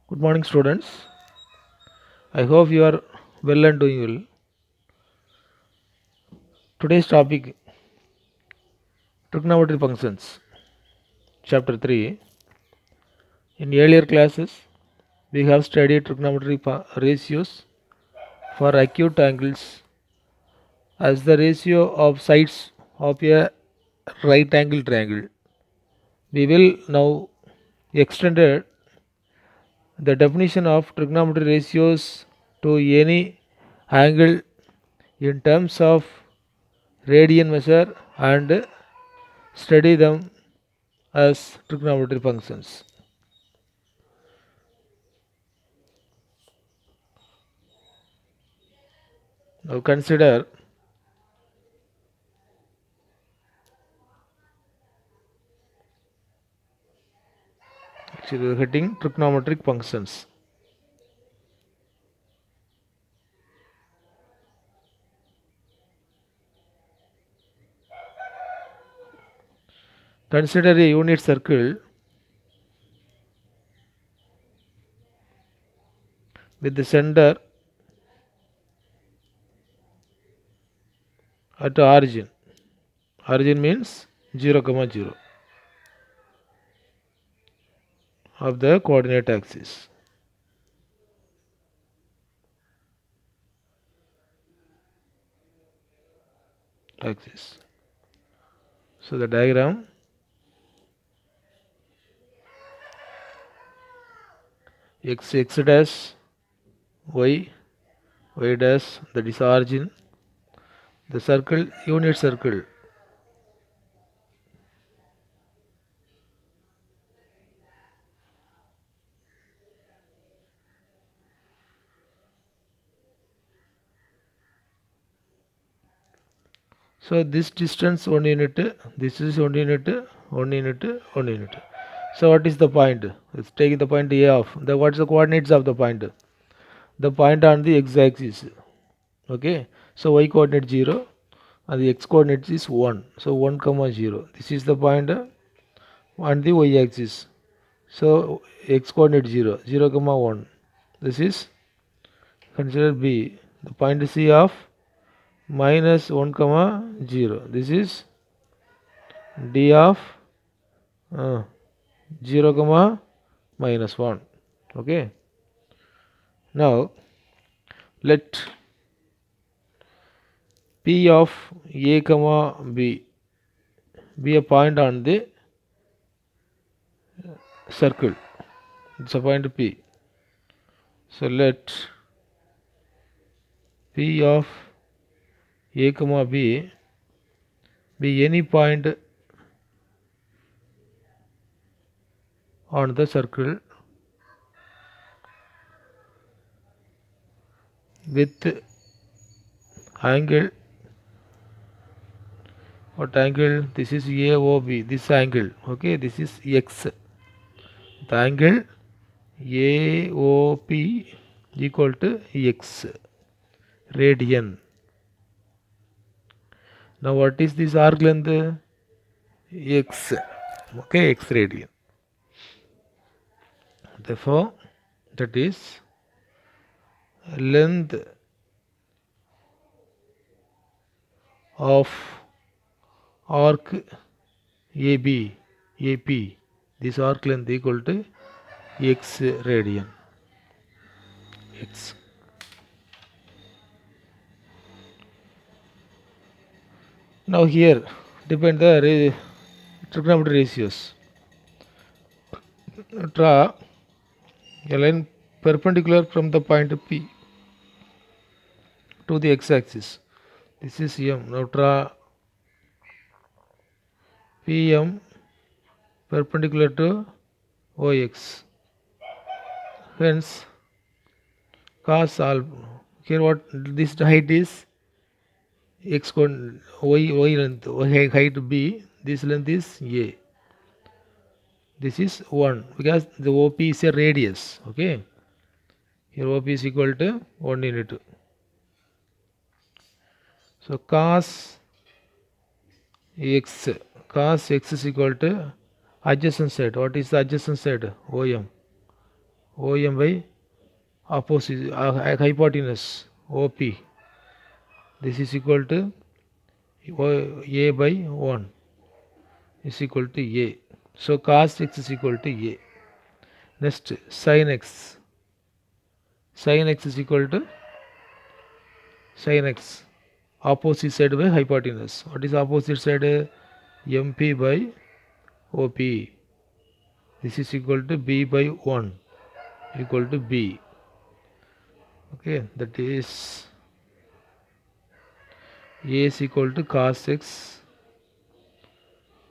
Good morning, students. I hope you are well and doing well. Today's topic trigonometry functions, chapter 3. In earlier classes, we have studied trigonometry ratios for acute angles as the ratio of sides of a right angle triangle. We will now extend the definition of trigonometry ratios to any angle in terms of radian measure and study them as trigonometry functions. Now consider actually heading trigonometric functions. Consider a unit circle with the center at origin. Origin means 0, 0 of the coordinate axis. So the diagram x dash y dash, that is origin, the circle, unit circle. So this distance 1 unit, this is 1 unit, 1 unit, 1 unit. So what is the point? It's taking the point A of the what's the coordinates of the point? The point on the x axis. Okay, so y coordinate 0 and the x coordinate is 1. So 1 comma 0. This is the point on the y axis. So x coordinate 0, 0 comma 1. This is consider B. The point C of minus 1 comma 0. This is D of 0 comma minus 1. Okay. Now let P of A comma B be a point on the circle. It's a point P. So let P of A comma B be any point on the circle with angle. What angle? This is AOB, this angle. Okay, this is X. The angle AOP equal to X radian. Now what is this arc length? X. Okay, X radian. Therefore, that is length of arc AB, AP. This arc length equal to X radian. X. Now here depend the trigonometry ratios. Draw a line perpendicular from the point P to the x-axis. This is M. Now draw PM perpendicular to OX. Hence cos alpha. Here what this height is x y length, y height B. This length is A. This is 1 because the OP is a radius. Okay. Here OP is equal to 1 unit. So cos x is equal to adjacent side. What is the adjacent side? OM. OM by opposite hypotenuse OP. This is equal to A by 1 is equal to A. So cos x is equal to A. Next, sin x. Sin x is equal to sin x. Opposite side by hypotenuse. What is opposite side? MP by OP. This is equal to B by 1 equal to B. Okay, that is A is equal to cos x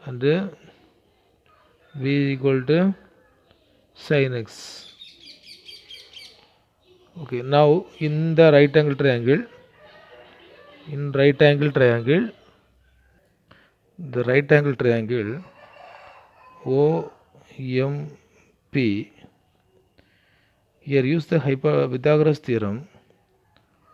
and B is equal to sin x. Okay, now in the right angle triangle, the right angle triangle OMP, here use the Pythagoras theorem.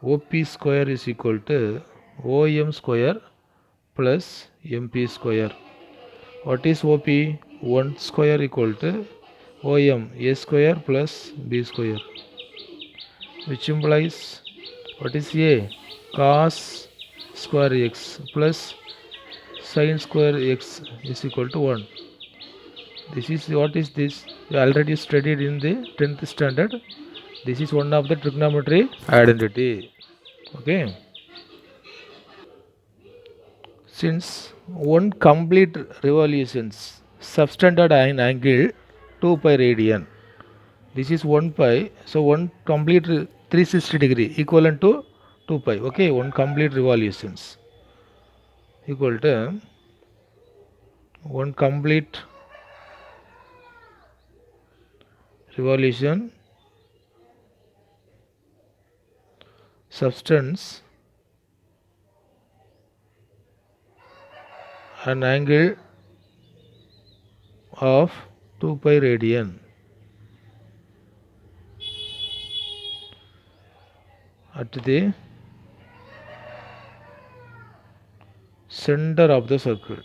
OP square is equal to OM square plus MP square. What is OP? 1 square equal to OM A square plus B square, which implies what is A? Cos square x plus sin square x is equal to 1. This is what is this? We already studied in the 10th standard. This is one of the trigonometry identity. Okay. Since one complete revolutions subtended an angle 2 pi radian. This is 1 pi. So one complete 360 degree equivalent to 2 pi. Okay. One complete revolutions equal to one complete revolution substance an angle of 2 pi radian at the center of the circle.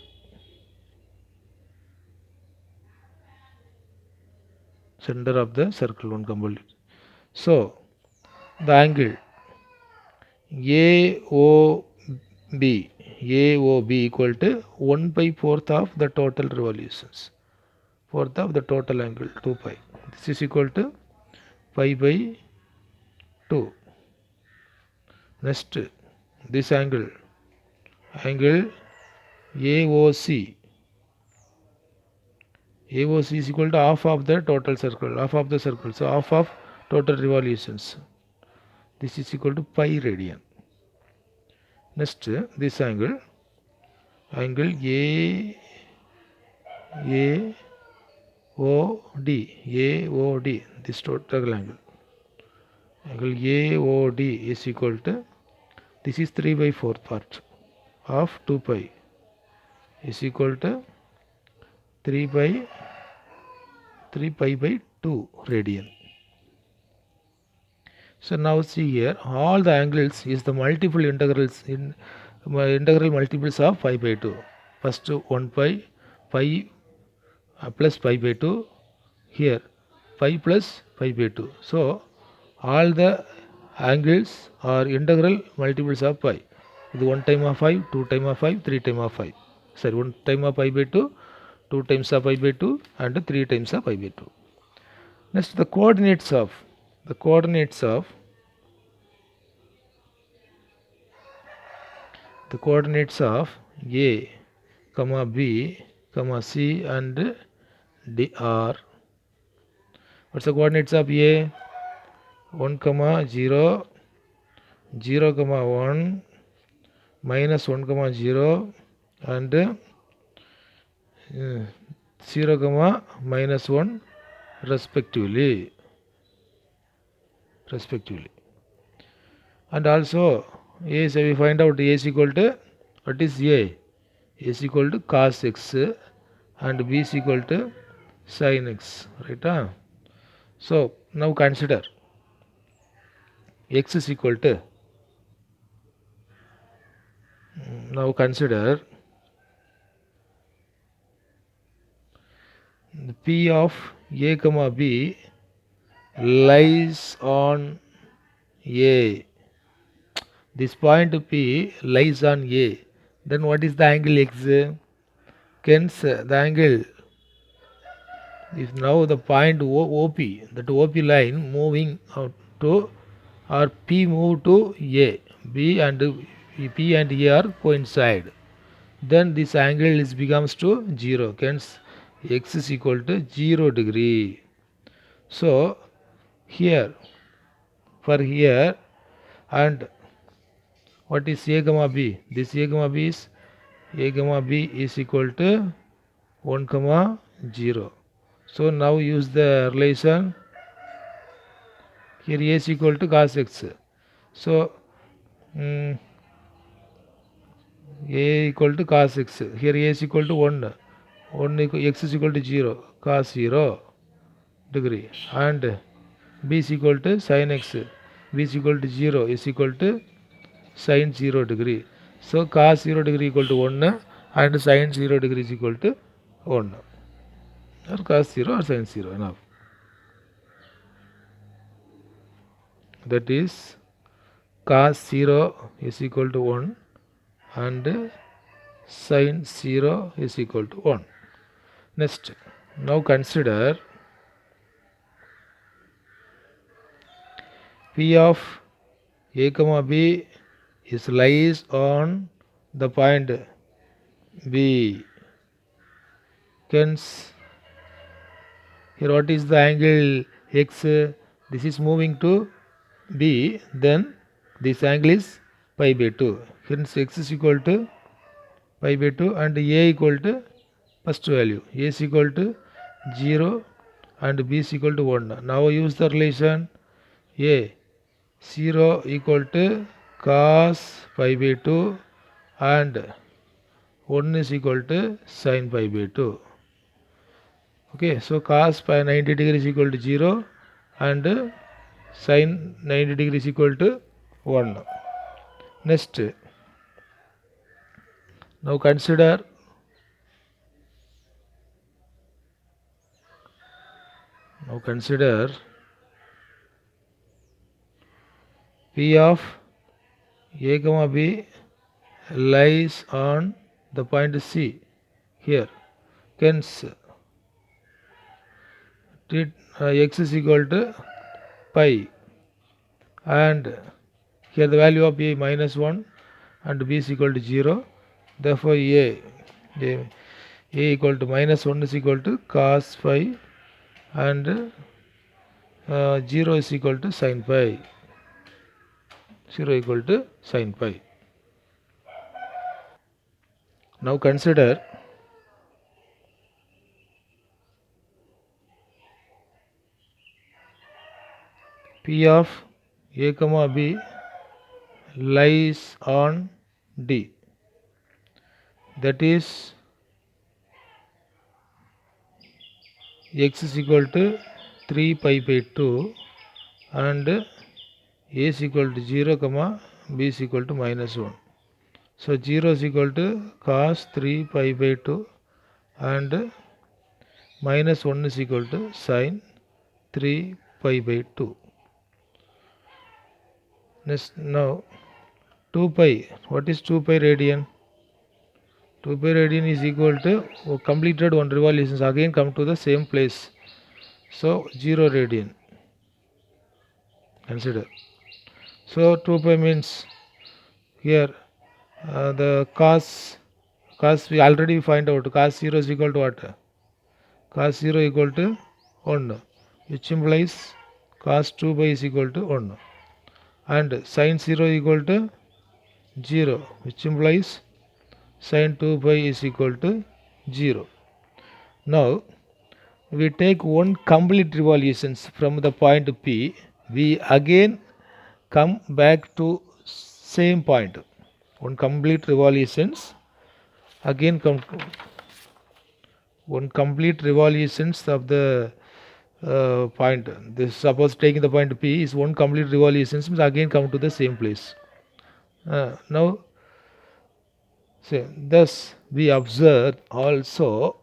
Center of the circle, one complete. So the angle AOB equal to 1 by fourth of the total revolutions. Fourth of the total angle 2 pi. This is equal to pi by 2. Next, this angle AOC. AOC is equal to half of the total circle, half of the circle. So half of total revolutions. This is equal to pi radian. Next, this angle AOD, this total angle AOD is equal to, this is 3 by 4 part of 2 pi is equal to 3 pi by 2 radian. So now see here, all the angles is the multiple integrals in integral multiples of pi by 2. First 1 pi plus pi by 2, here pi plus pi by 2. So all the angles are integral multiples of pi. This 1 time of 5, 2 time of 5, 3 time of 5. Sorry, 1 time of pi by 2, 2 times of pi by 2 and 3 times of pi by 2. Next, the coordinates of A, comma B, comma C and D are. What's the coordinates of A? 1, 0, 0, 1, minus 1, 0 and 0, minus 1 respectively. And also A, so we find out A is equal to, what is A? A is equal to cos x and B is equal to sin x, right? So now consider x is equal to, now consider P of A comma B lies on A. This point P lies on A. Then what is the angle X? Hence the angle is now the point OP, that OP line moving out to, or P move to A. B and P and A are coincide. Then this angle is becomes to 0. Hence X is equal to 0 degree. So here, for here, and what is A comma B? This A comma B is equal to 1 comma 0. So now use the relation. Here A is equal to cos x. So A equal to cos x. Here A is equal to 1. 1 equal, x is equal to 0. Cos 0 degree. And B is equal to sin x. B is equal to 0 is equal to sin 0 degree. So cos 0 degree equal to 1 and sin 0 degree is equal to 1. Or cos 0 or sin 0. Enough. That is cos 0 is equal to 1 and sin 0 is equal to 1. Next, now consider P of A comma B is lies on the point B. Hence, here what is the angle X? This is moving to B, then this angle is pi by 2. Hence X is equal to pi by 2 and A equal to first value. A is equal to 0 and B is equal to 1. Now use the relation A 0 equal to cos pi by 2 and 1 is equal to sin pi by 2. Okay, so cos pi 90 degree is equal to 0 and sin 90 degree is equal to 1. Next, now consider P of A comma B lies on the point C here. Hence x is equal to pi, and here the value of A minus 1 and B is equal to 0. Therefore A equal to minus 1 is equal to cos pi and 0 is equal to sin pi. 0 equal to sin pi. Now consider P of A comma B lies on D. That is x is equal to 3 pi by 2 and A is equal to 0 comma B is equal to minus 1. So 0 is equal to cos 3 pi by 2 and minus 1 is equal to sin 3 pi by 2. Next, now 2 pi. What is 2 pi radian? 2 pi radian is equal to completed one revolutions, again come to the same place. So 0 radian. Consider. So 2 pi means here the cos we already find out cos 0 is equal to what? Cos 0 equal to 1, which implies cos 2 pi is equal to 1, and sin 0 equal to 0, which implies sin 2 pi is equal to 0. Now we take one complete revolutions from the point P, we again come back to same point. One complete revolutions again come to one complete revolutions of the point. This suppose taking the point P is one complete revolutions means again come to the same place. Now say thus we observe also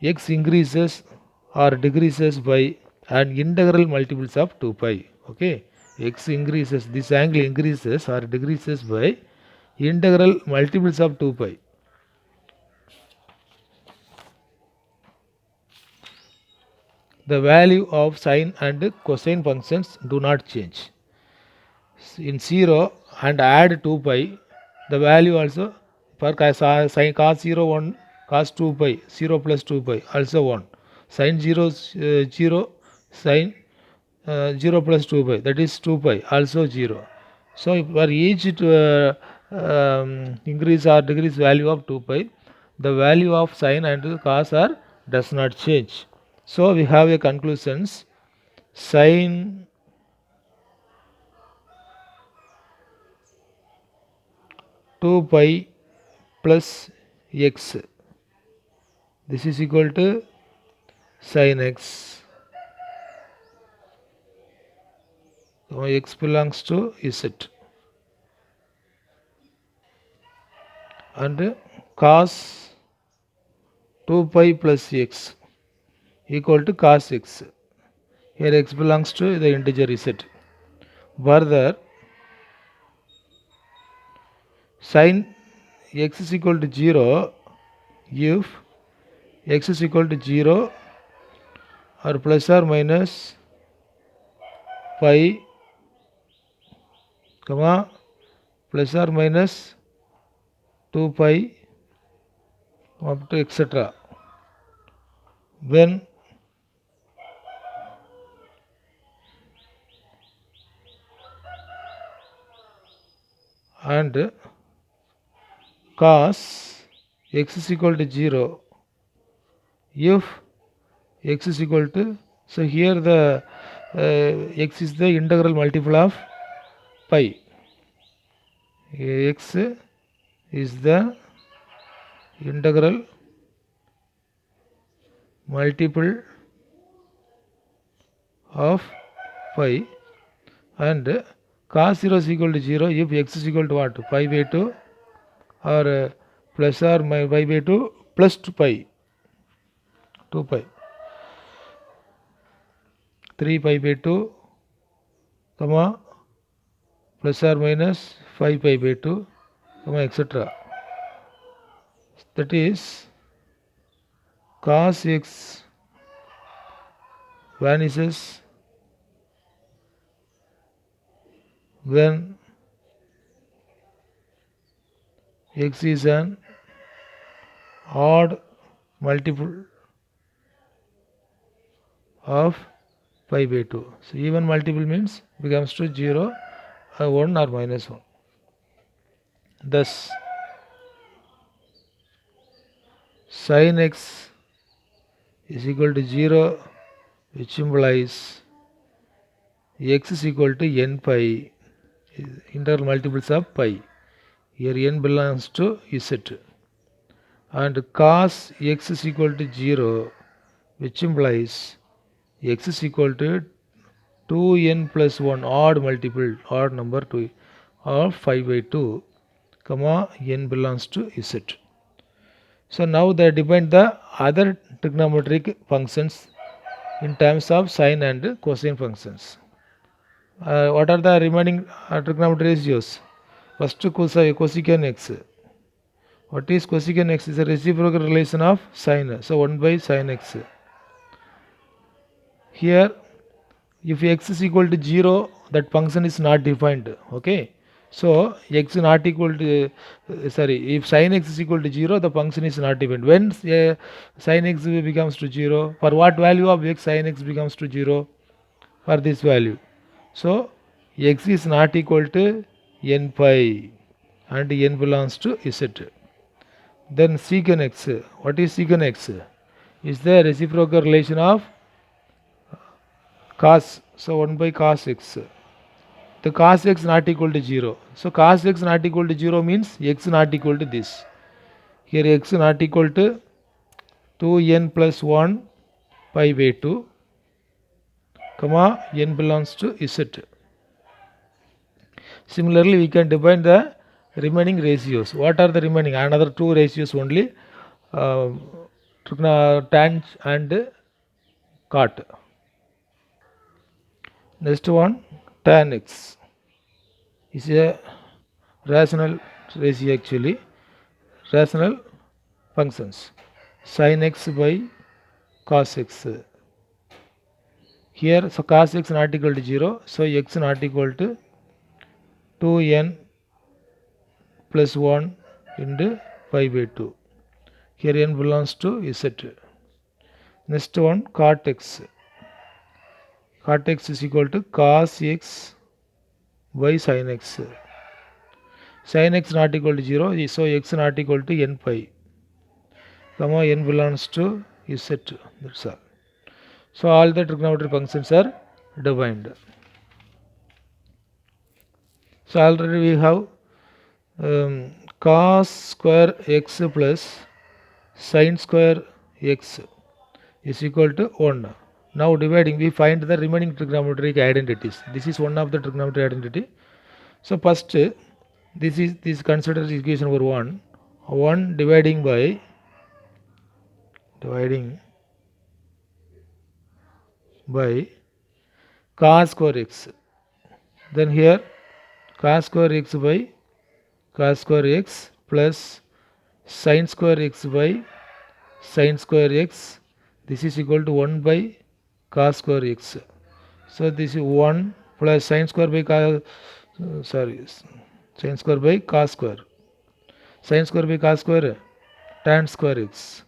x increases or decreases by an integral multiples of 2 pi. Okay, x increases, this angle increases or decreases by integral multiples of 2 pi. The value of sine and cosine functions do not change. In 0 and add 2 pi, the value also for sin cos 0 1, cos 2 pi, 0 plus 2 pi also 1. Sin 0 0, sin 0 plus 2 pi, that is 2 pi also 0. So for each increase or decrease value of 2 pi, the value of sin and cos are does not change. So we have a conclusions. Sin 2 pi plus x, this is equal to sin x. So x belongs to z, and cos 2 pi plus x equal to cos x. Here x belongs to the integer z. Further, sin x is equal to 0 if x is equal to 0 or plus or minus pi, comma, plus or minus 2 pi up to etc. When and cos x is equal to 0 if x is equal to, so here the x is the integral multiple of pi, x is the integral multiple of pi, and cos 0 is equal to 0 if x is equal to what, pi by 2 or plus or minus pi by 2 plus 2 pi, 2 pi, 3 pi by 2, comma, plus or minus 5 pi by 2, comma, etc. That is cos x vanishes when x is an odd multiple of pi by 2. So even multiple means becomes to 0, 1 or minus 1. Thus sin x is equal to 0, which implies x is equal to n pi, integral multiples of pi. Here n belongs to z, and cos x is equal to 0, which implies x is equal to 2n plus 1 odd multiple, odd number 2 of 5 by 2, comma, n belongs to z. So now they depend the other trigonometric functions in terms of sine and cosine functions. What are the remaining trigonometric ratios? First cosecant x. What is cosecant x? Is a reciprocal relation of sine. So 1 by sine x. Here if x is equal to 0, that function is not defined. Okay. So x is not equal to, if sin x is equal to 0, the function is not defined. When sin x becomes to 0, for what value of x sin x becomes to 0? For this value. So x is not equal to n pi and n belongs to z. Then secant x. What is secant x? Is the reciprocal relation of cos. So 1 by cos x. The cos x not equal to 0. So cos x not equal to 0 means x not equal to this. Here x not equal to 2n plus 1 pi by 2, comma, n belongs to z. Similarly, we can define the remaining ratios. What are the remaining? Another two ratios only, tan and cot. Next one, tan x is a rational ratio, actually rational functions. Sin x by cos x. Here, so cos x not equal to 0, so x not equal to 2n plus 1 into pi by 2. Here n belongs to z. Next one, cot x. Cot x is equal to cos x by sin x. Sin x not equal to 0, so x not equal to n pi. Comma n belongs to z. That's all. So all the trigonometric functions are defined. So already we have cos square x plus sin square x is equal to 1. Now dividing, we find the remaining trigonometric identities. This is one of the trigonometric identity. So first, this is considered equation number 1. 1 dividing by cos square x. Then here cos square x by cos square x plus sin square x by sin square x. This is equal to 1 by cos square x. So this is 1 plus sin square by sin square by cos square. Sin square by cos square, tan square x.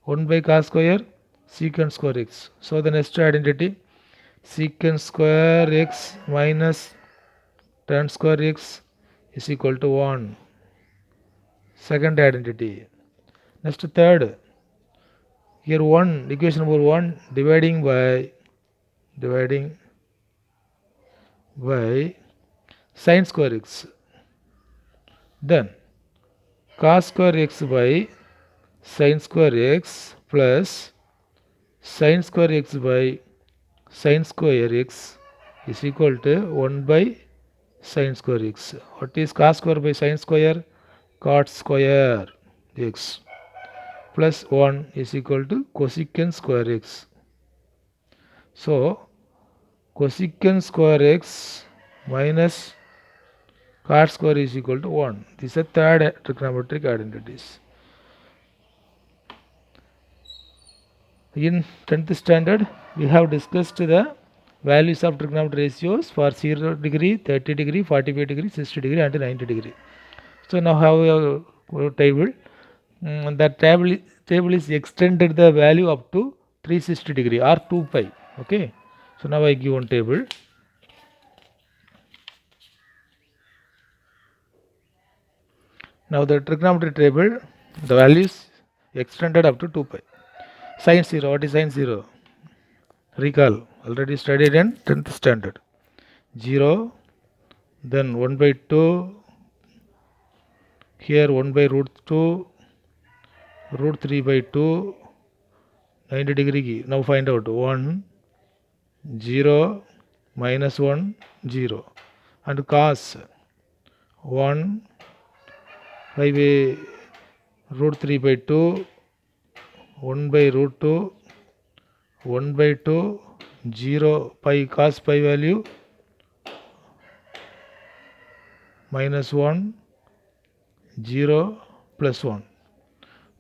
1 by cos square, secant square x. So the next identity, secant square x minus tan square x is equal to 1. Second identity. Next third, here 1, equation number 1 dividing by sin square x. Then cos square x by sin square x plus sin square x by sin square x is equal to 1 by sin square x. What is cos square by sin square? Cot square x plus 1 is equal to cosecant square x. So cosecant square x minus cot square is equal to 1. These are third trigonometric identities. In 10th standard, we have discussed the values of trigonometric ratios for 0 degree, 30 degree, 45 degree, 60 degree and 90 degree. So now have a table. That table is extended the value up to 360 degree or 2 pi. Okay. So now I give one table. Now the trigonometry table, the values extended up to 2 pi. Sin 0, what is sin 0? Recall, already studied in 10th standard. 0, then 1 by 2, here 1 by root 2, root 3 by 2, 90 degree. Now find out 1, 0, minus 1, 0. And cos 1, 5 by root 3 by 2, 1 by root 2, 1 by 2, 0 pi cos pi value minus 1, 0 plus 1.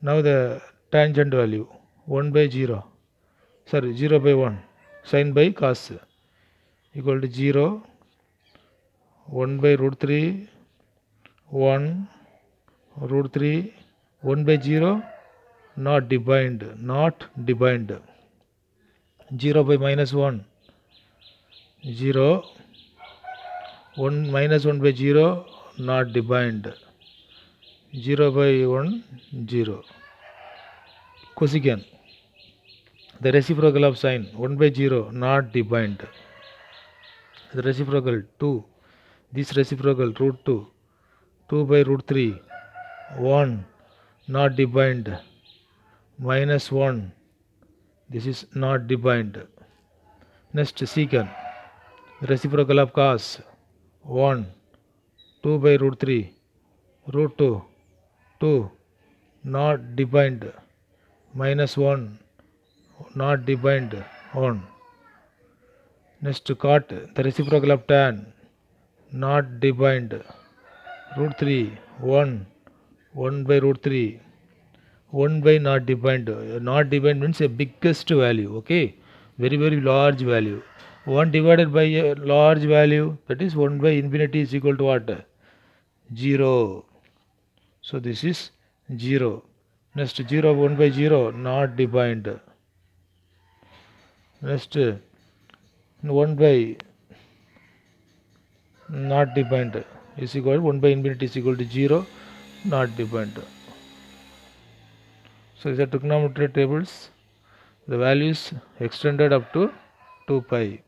Now the tangent value 1 by 0, 0 by 1, sin by cos equal to 0, 1 by root 3, 1, root 3, 1 by 0, not defined, 0 by minus 1, 0, 1 minus 1 by 0, not defined, 0 by 1, 0. Cosecant, the reciprocal of sine, 1 by 0, not defined. The reciprocal 2, this reciprocal root 2, 2 by root 3, 1, not defined, minus 1, this is not defined. Next secant, the reciprocal of cos, 1, 2 by root 3, root 2, 2, not defined, minus 1, not defined, 1. Next cot, the reciprocal of tan, not defined. Root 3, 1, 1 by root 3, 1 by not defined. Not defined means a biggest value, okay, very very large value. 1 divided by a large value, that is 1 by infinity is equal to what? 0. So this is 0. Next 0, 1 by 0, not defined. Next 1 by not defined is equal 1 by infinity is equal to 0, not defined. So these are trigonometry tables. The values extended up to 2 pi.